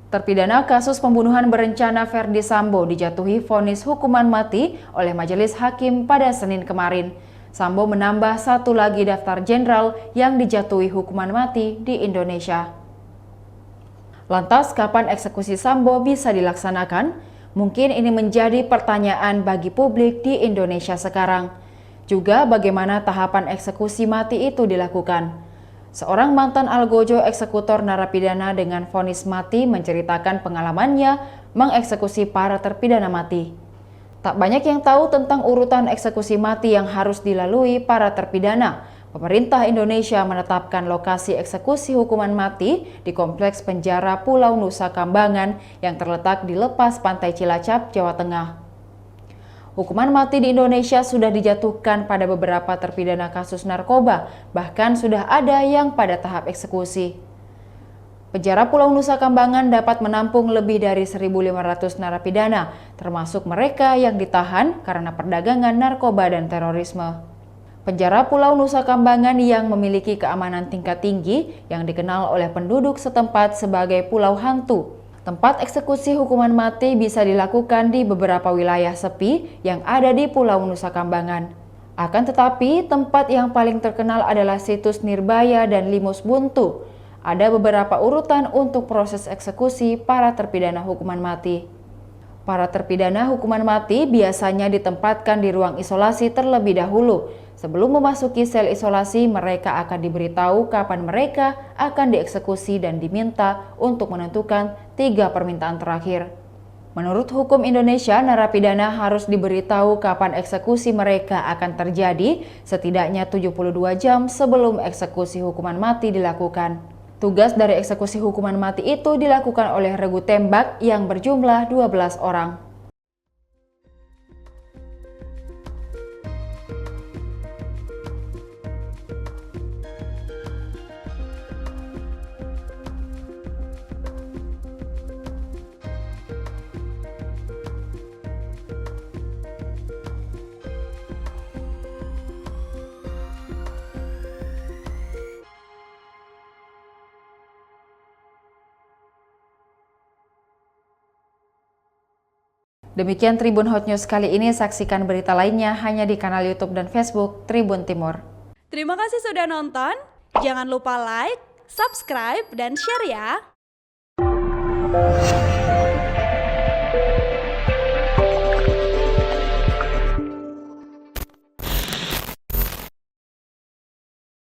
Terpidana kasus pembunuhan berencana Ferdy Sambo dijatuhi vonis hukuman mati oleh Majelis Hakim pada Senin kemarin. Sambo menambah satu lagi daftar jenderal yang dijatuhi hukuman mati di Indonesia. Lantas, kapan eksekusi Sambo bisa dilaksanakan? Mungkin ini menjadi pertanyaan bagi publik di Indonesia sekarang. Juga bagaimana tahapan eksekusi mati itu dilakukan. Seorang mantan algojo eksekutor narapidana dengan vonis mati menceritakan pengalamannya mengeksekusi para terpidana mati. Tak banyak yang tahu tentang urutan eksekusi mati yang harus dilalui para terpidana. Pemerintah Indonesia menetapkan lokasi eksekusi hukuman mati di Kompleks Penjara Pulau Nusa Kambangan yang terletak di lepas Pantai Cilacap, Jawa Tengah. Hukuman mati di Indonesia sudah dijatuhkan pada beberapa terpidana kasus narkoba, bahkan sudah ada yang pada tahap eksekusi. Penjara Pulau Nusa Kambangan dapat menampung lebih dari 1.500 narapidana, termasuk mereka yang ditahan karena perdagangan narkoba dan terorisme. Penjara Pulau Nusa Kambangan yang memiliki keamanan tingkat tinggi yang dikenal oleh penduduk setempat sebagai Pulau Hantu. Tempat eksekusi hukuman mati bisa dilakukan di beberapa wilayah sepi yang ada di Pulau Nusa Kambangan. Akan tetapi, tempat yang paling terkenal adalah situs Nirbaya dan Limus Buntu. Ada beberapa urutan untuk proses eksekusi para terpidana hukuman mati. Para terpidana hukuman mati biasanya ditempatkan di ruang isolasi terlebih dahulu. Sebelum memasuki sel isolasi, mereka akan diberitahu kapan mereka akan dieksekusi dan diminta untuk menentukan 3 permintaan terakhir. Menurut hukum Indonesia, narapidana harus diberitahu kapan eksekusi mereka akan terjadi setidaknya 72 jam sebelum eksekusi hukuman mati dilakukan. Tugas dari eksekusi hukuman mati itu dilakukan oleh regu tembak yang berjumlah 12 orang. Demikian Tribun Hot News kali ini, saksikan berita lainnya hanya di kanal YouTube dan Facebook Tribun Timur. Terima kasih sudah nonton, jangan lupa like, subscribe, dan share ya!